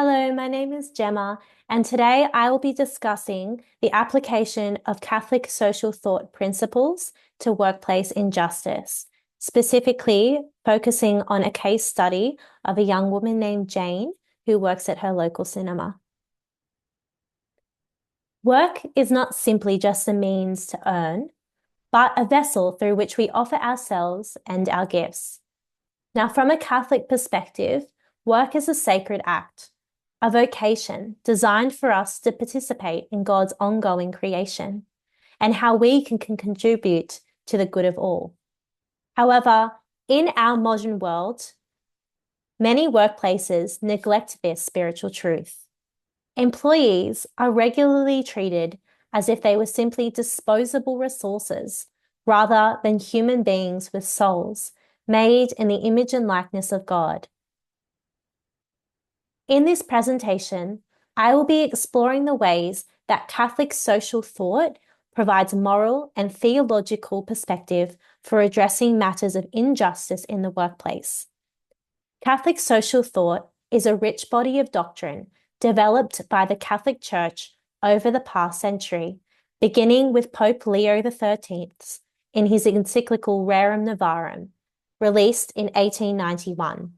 Hello, my name is Gemma, and today I will be discussing the application of Catholic social thought principles to workplace injustice, specifically focusing on a case study of a young woman named Jane who works at her local cinema. Work is not simply just a means to earn, but a vessel through which we offer ourselves and our gifts. Now, from a Catholic perspective, work is a sacred act, a vocation designed for us to participate in God's ongoing creation and how we can contribute to the good of all. However, in our modern world, many workplaces neglect this spiritual truth. Employees are regularly treated as if they were simply disposable resources rather than human beings with souls made in the image and likeness of God. In this presentation, I will be exploring the ways that Catholic social thought provides moral and theological perspective for addressing matters of injustice in the workplace. Catholic social thought is a rich body of doctrine developed by the Catholic Church over the past century, beginning with Pope Leo XIII in his encyclical Rerum Novarum, released in 1891.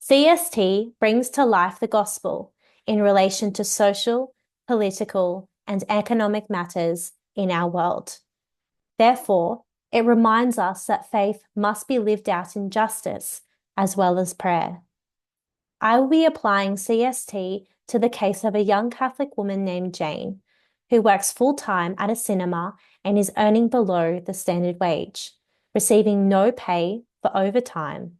CST brings to life the gospel in relation to social, political, and economic matters in our world. Therefore, it reminds us that faith must be lived out in justice as well as prayer. I will be applying CST to the case of a young Catholic woman named Jane, who works full-time at a cinema and is earning below the standard wage, receiving no pay for overtime.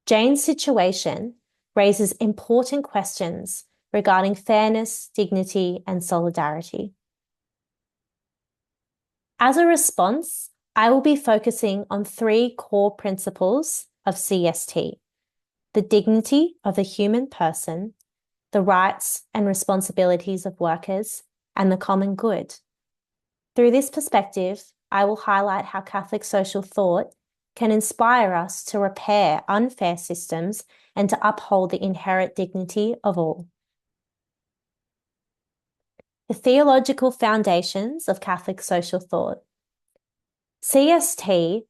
Jane's situation raises important questions regarding fairness, dignity, and solidarity. As a response, I will be focusing on three core principles of CST: the dignity of the human person, the rights and responsibilities of workers, and the common good. Through this perspective, I will highlight how Catholic social thought can inspire us to repair unfair systems and to uphold the inherent dignity of all. The theological foundations of Catholic social thought. CST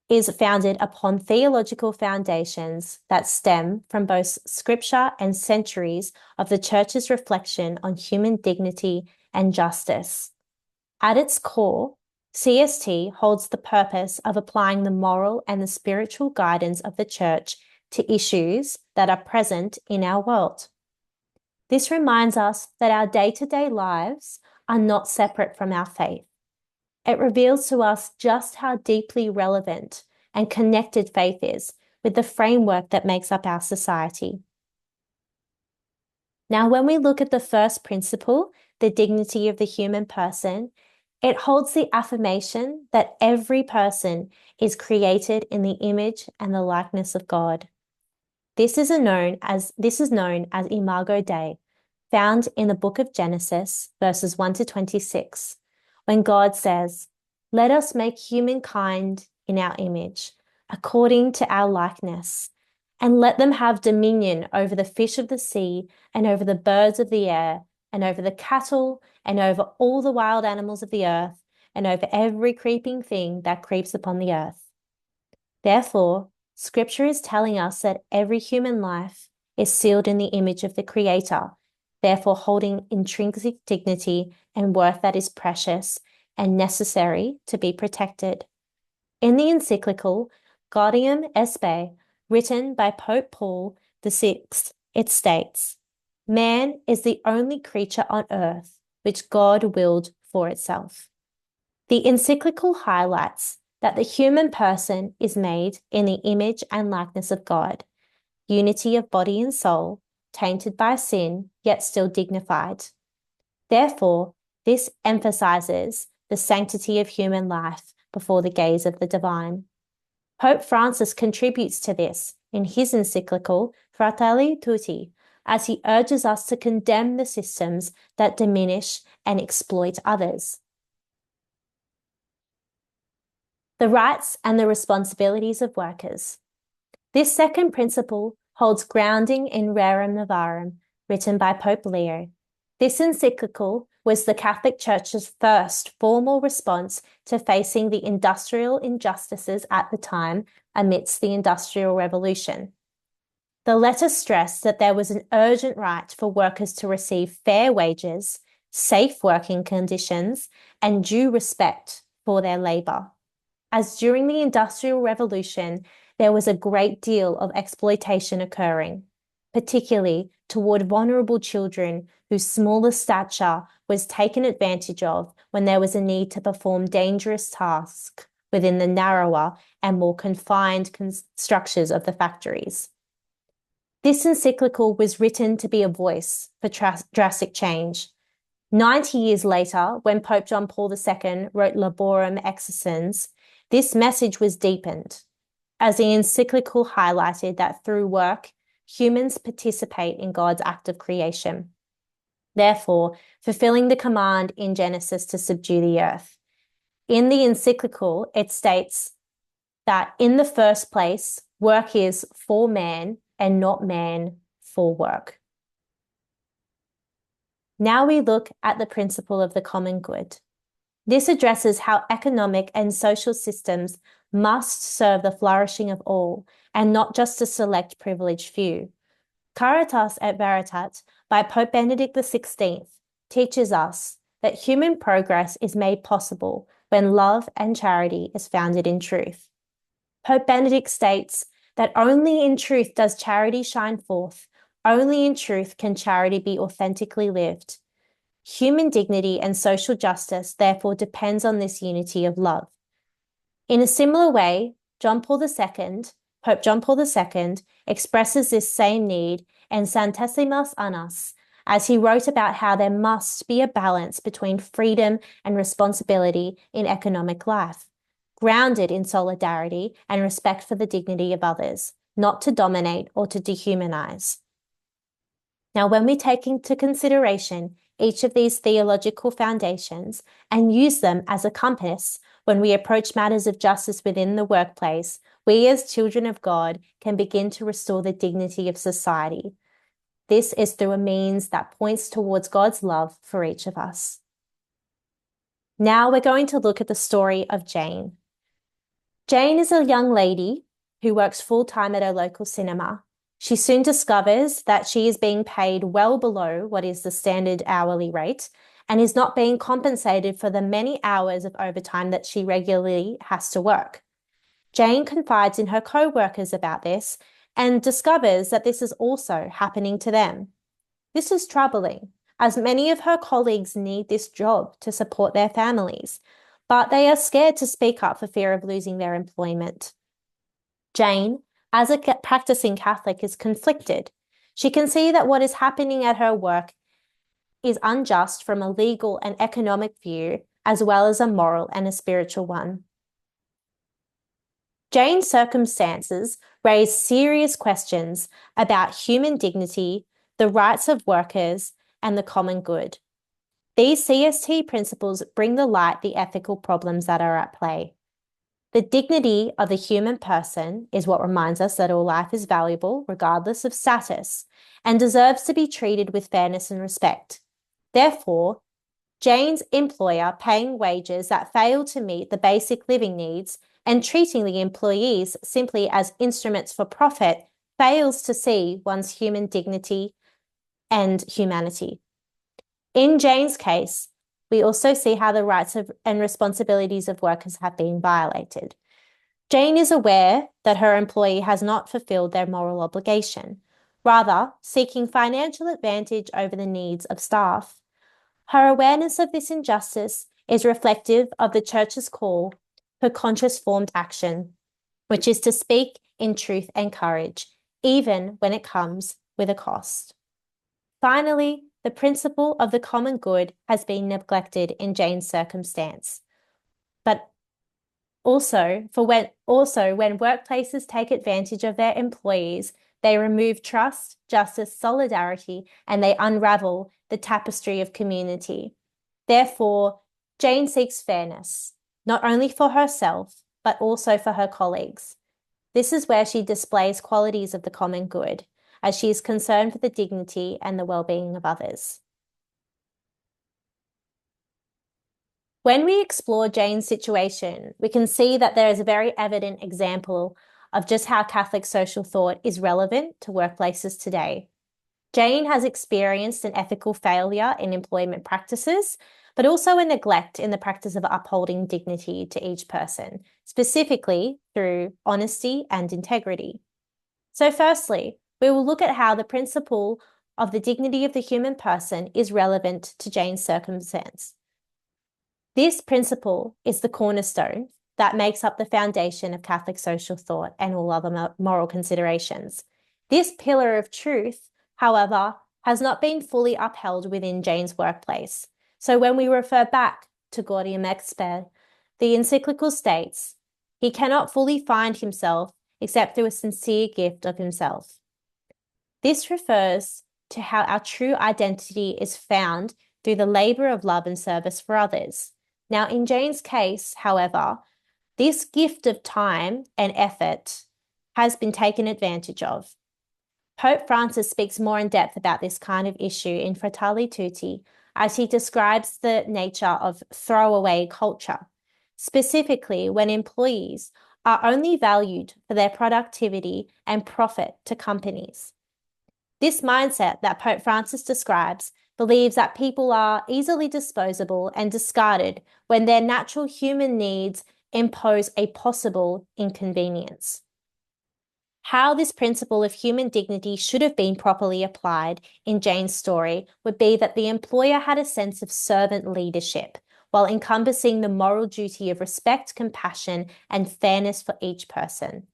is founded upon theological foundations that stem from both scripture and centuries of the Church's reflection on human dignity and justice. At its core, CST holds the purpose of applying the moral and the spiritual guidance of the Church to issues that are present in our world. This reminds us that our day-to-day lives are not separate from our faith. It reveals to us just how deeply relevant and connected faith is with the framework that makes up our society. Now, when we look at the first principle, the dignity of the human person, it holds the affirmation that every person is created in the image and the likeness of God. This is known as Imago Dei, found in the book of Genesis, verses 1 to 26, when God says, "Let us make humankind in our image, according to our likeness, and let them have dominion over the fish of the sea and over the birds of the air, and over the cattle, and over all the wild animals of the earth, and over every creeping thing that creeps upon the earth." Therefore, Scripture is telling us that every human life is sealed in the image of the Creator, therefore holding intrinsic dignity and worth that is precious and necessary to be protected. In the encyclical Gaudium et Spes, written by Pope Paul VI, it states, "Man is the only creature on earth which God willed for itself." The encyclical highlights that the human person is made in the image and likeness of God, unity of body and soul, tainted by sin, yet still dignified. Therefore, this emphasizes the sanctity of human life before the gaze of the divine. Pope Francis contributes to this in his encyclical Fratelli Tutti, as he urges us to condemn the systems that diminish and exploit others. The rights and the responsibilities of workers. This second principle holds grounding in Rerum Novarum, written by Pope Leo. This encyclical was the Catholic Church's first formal response to facing the industrial injustices at the time amidst the Industrial Revolution. The letter stressed that there was an urgent right for workers to receive fair wages, safe working conditions, and due respect for their labour. As during the Industrial Revolution, there was a great deal of exploitation occurring, particularly toward vulnerable children whose smaller stature was taken advantage of when there was a need to perform dangerous tasks within the narrower and more confined structures of the factories. This encyclical was written to be a voice for drastic change. 90 years later, when Pope John Paul II wrote Laborem Exercens, this message was deepened, as the encyclical highlighted that through work, humans participate in God's act of creation, therefore fulfilling the command in Genesis to subdue the earth. In the encyclical, it states that in the first place, work is for man and not man for work. Now we look at the principle of the common good. This addresses how economic and social systems must serve the flourishing of all and not just a select privileged few. Caritas et Veritas by Pope Benedict XVI teaches us that human progress is made possible when love and charity is founded in truth. Pope Benedict states that only in truth does charity shine forth, only in truth can charity be authentically lived. Human dignity and social justice therefore depends on this unity of love. In a similar way, Pope John Paul II expresses this same need in Centesimas Annus, as he wrote about how there must be a balance between freedom and responsibility in economic life, grounded in solidarity and respect for the dignity of others, not to dominate or to dehumanize. Now, when we take into consideration each of these theological foundations and use them as a compass when we approach matters of justice within the workplace, we as children of God can begin to restore the dignity of society. This is through a means that points towards God's love for each of us. Now we're going to look at the story of Jane. Jane is a young lady who works full-time at a local cinema. She soon discovers that she is being paid well below what is the standard hourly rate and is not being compensated for the many hours of overtime that she regularly has to work. Jane confides in her co-workers about this and discovers that this is also happening to them. This is troubling, as many of her colleagues need this job to support their families, but they are scared to speak up for fear of losing their employment. Jane, as a practicing Catholic, is conflicted. She can see that what is happening at her work is unjust from a legal and economic view, as well as a moral and a spiritual one. Jane's circumstances raise serious questions about human dignity, the rights of workers, and the common good. These CST principles bring to light the ethical problems that are at play. The dignity of the human person is what reminds us that all life is valuable, regardless of status, and deserves to be treated with fairness and respect. Therefore, Jane's employer paying wages that fail to meet the basic living needs and treating the employees simply as instruments for profit fails to see one's human dignity and humanity. In Jane's case, we also see how the rights and responsibilities of workers have been violated. Jane is aware that her employee has not fulfilled their moral obligation, rather seeking financial advantage over the needs of staff. Her awareness of this injustice is reflective of the Church's call for conscious formed action, which is to speak in truth and courage, even when it comes with a cost. Finally, the principle of the common good has been neglected in Jane's circumstance. But also when workplaces take advantage of their employees, they remove trust, justice, solidarity, and they unravel the tapestry of community. Therefore, Jane seeks fairness, not only for herself, but also for her colleagues. This is where she displays qualities of the common good, as she is concerned for the dignity and the well-being of others. When we explore Jane's situation, we can see that there is a very evident example of just how Catholic social thought is relevant to workplaces today. Jane has experienced an ethical failure in employment practices, but also a neglect in the practice of upholding dignity to each person, specifically through honesty and integrity. So firstly, we will look at how the principle of the dignity of the human person is relevant to Jane's circumstance. This principle is the cornerstone that makes up the foundation of Catholic social thought and all other moral considerations. This pillar of truth, however, has not been fully upheld within Jane's workplace. So when we refer back to Gaudium et Spes, the encyclical states, he cannot fully find himself except through a sincere gift of himself. This refers to how our true identity is found through the labor of love and service for others. Now, in Jane's case, however, this gift of time and effort has been taken advantage of. Pope Francis speaks more in depth about this kind of issue in Fratelli Tutti, as he describes the nature of throwaway culture, specifically when employees are only valued for their productivity and profit to companies. This mindset that Pope Francis describes believes that people are easily disposable and discarded when their natural human needs impose a possible inconvenience. How this principle of human dignity should have been properly applied in Jane's story would be that the employer had a sense of servant leadership, while encompassing the moral duty of respect, compassion, and fairness for each person.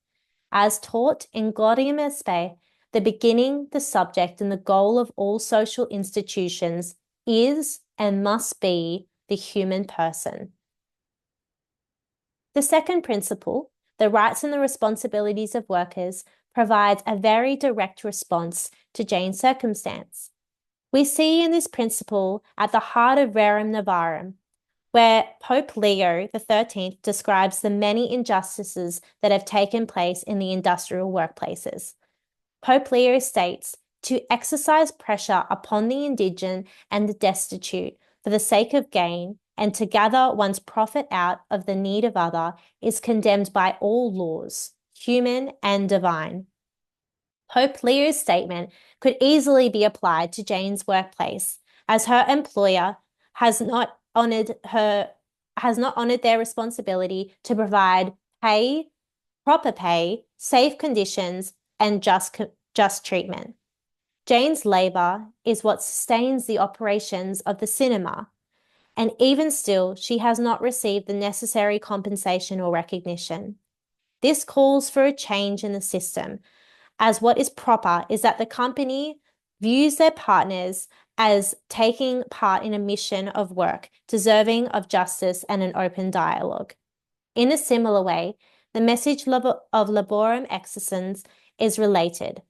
As taught in Gaudium et Spes, the beginning, the subject, and the goal of all social institutions is and must be the human person. The second principle, the rights and the responsibilities of workers, provides a very direct response to Jane's circumstance. We see in this principle at the heart of Rerum Novarum, where Pope Leo XIII describes the many injustices that have taken place in the industrial workplaces. Pope Leo states, to exercise pressure upon the indigent and the destitute for the sake of gain and to gather one's profit out of the need of other is condemned by all laws, human and divine. Pope Leo's statement could easily be applied to Jane's workplace, as her employer has not honored their responsibility to provide proper pay, safe conditions, and just treatment. Jane's labor is what sustains the operations of the cinema, and even still, she has not received the necessary compensation or recognition. This calls for a change in the system, as what is proper is that the company views their partners as taking part in a mission of work, deserving of justice and an open dialogue. In a similar way, the message of Laborem Exercens is related,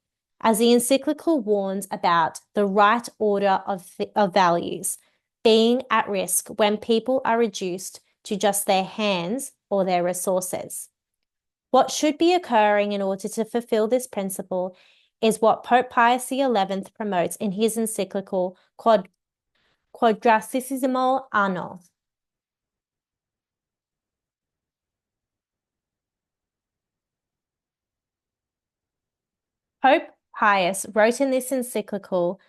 as the encyclical warns about the right order of values being at risk when people are reduced to just their hands or their resources. What should be occurring in order to fulfill this principle is what Pope Pius XI promotes in his encyclical Quadragesimo Anno. Pope Pius wrote this encyclical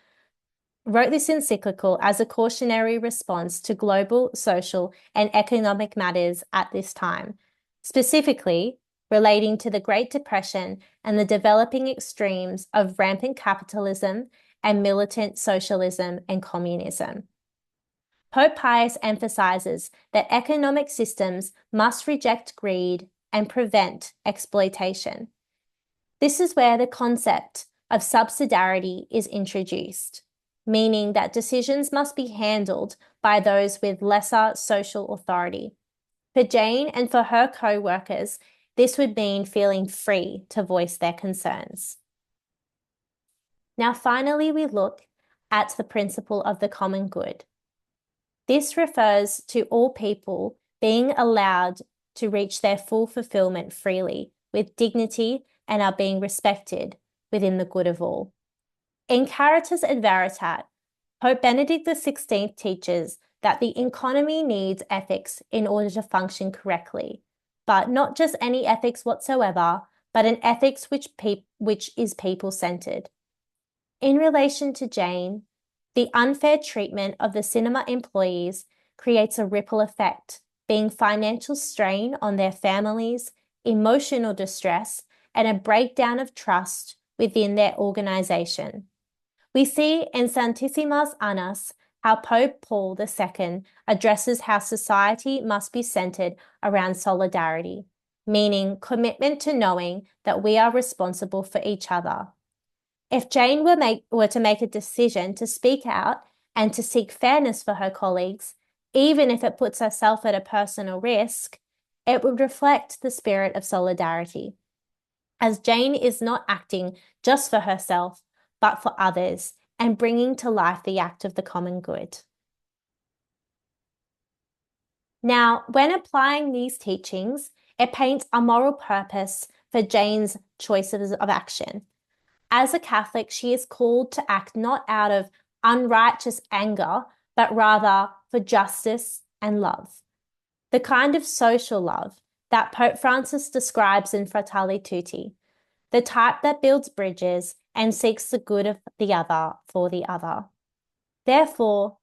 as a cautionary response to global, social, and economic matters at this time, specifically relating to the Great Depression and the developing extremes of rampant capitalism and militant socialism and communism. Pope Pius emphasizes that economic systems must reject greed and prevent exploitation. This is where the concept of subsidiarity is introduced, meaning that decisions must be handled by those with lesser social authority. For Jane and for her co-workers, this would mean feeling free to voice their concerns. Now, finally, we look at the principle of the common good. This refers to all people being allowed to reach their full fulfillment freely with dignity and are being respected within the good of all. In Caritas et Veritas, Pope Benedict XVI teaches that the economy needs ethics in order to function correctly, but not just any ethics whatsoever, but an ethics which is people-centered. In relation to Jane, the unfair treatment of the cinema employees creates a ripple effect, being financial strain on their families, emotional distress, and a breakdown of trust within their organization. We see in Santissimas Annus how Pope Paul II addresses how society must be centered around solidarity, meaning commitment to knowing that we are responsible for each other. If Jane were to make a decision to speak out and to seek fairness for her colleagues, even if it puts herself at a personal risk, it would reflect the spirit of solidarity, as Jane is not acting just for herself, but for others, and bringing to life the act of the common good. Now, when applying these teachings, it paints a moral purpose for Jane's choices of action. As a Catholic, she is called to act not out of unrighteous anger, but rather for justice and love. The kind of social love that Pope Francis describes in Fratelli Tutti, the type that builds bridges and seeks the good of the other for the other. Therefore,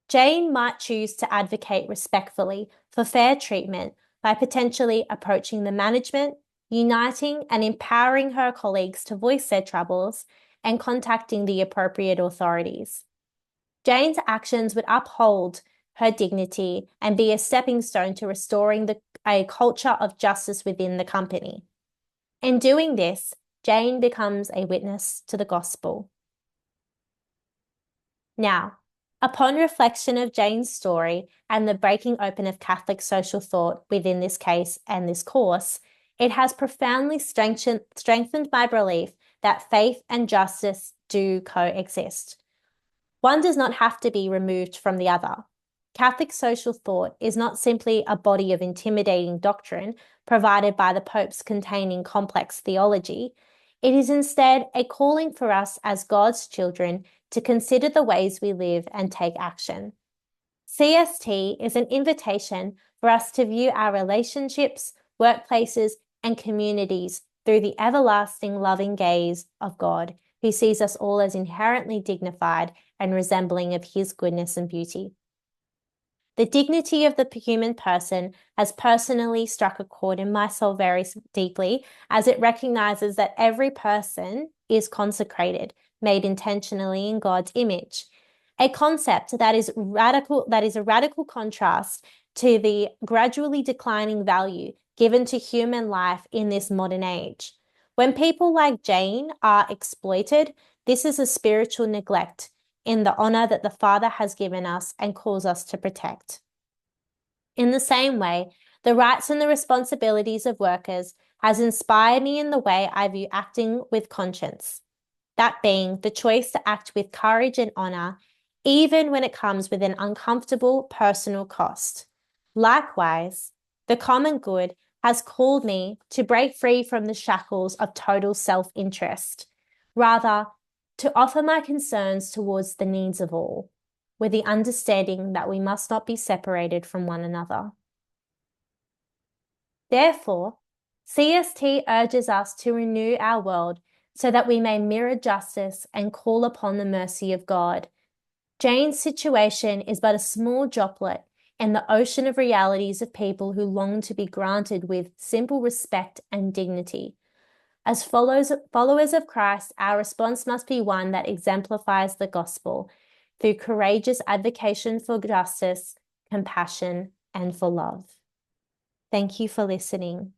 Jane might choose to advocate respectfully for fair treatment by potentially approaching the management, uniting and empowering her colleagues to voice their troubles, and contacting the appropriate authorities. Jane's actions would uphold her dignity and be a stepping stone to restoring a culture of justice within the company. In doing this, Jane becomes a witness to the gospel. Now, upon reflection of Jane's story and the breaking open of Catholic social thought within this case and this course, it has profoundly strengthened my belief that faith and justice do coexist. One does not have to be removed from the other. Catholic social thought is not simply a body of intimidating doctrine provided by the popes containing complex theology. It is instead a calling for us as God's children to consider the ways we live and take action. CST is an invitation for us to view our relationships, workplaces, and communities through the everlasting loving gaze of God, who sees us all as inherently dignified and resembling of his goodness and beauty. The dignity of the human person has personally struck a chord in my soul very deeply, as it recognizes that every person is consecrated, made intentionally in God's image. A concept that is a radical contrast to the gradually declining value given to human life in this modern age. When people like Jane are exploited, this is a spiritual neglect in the honor that the Father has given us and calls us to protect. In the same way, the rights and the responsibilities of workers has inspired me in the way I view acting with conscience, that being the choice to act with courage and honor, even when it comes with an uncomfortable personal cost. Likewise, the common good has called me to break free from the shackles of total self-interest, rather to offer my concerns towards the needs of all, with the understanding that we must not be separated from one another. Therefore, CST urges us to renew our world so that we may mirror justice and call upon the mercy of God. Jane's situation is but a small droplet in the ocean of realities of people who long to be granted with simple respect and dignity. As followers of Christ, our response must be one that exemplifies the gospel through courageous advocacy for justice, compassion, and for love. Thank you for listening.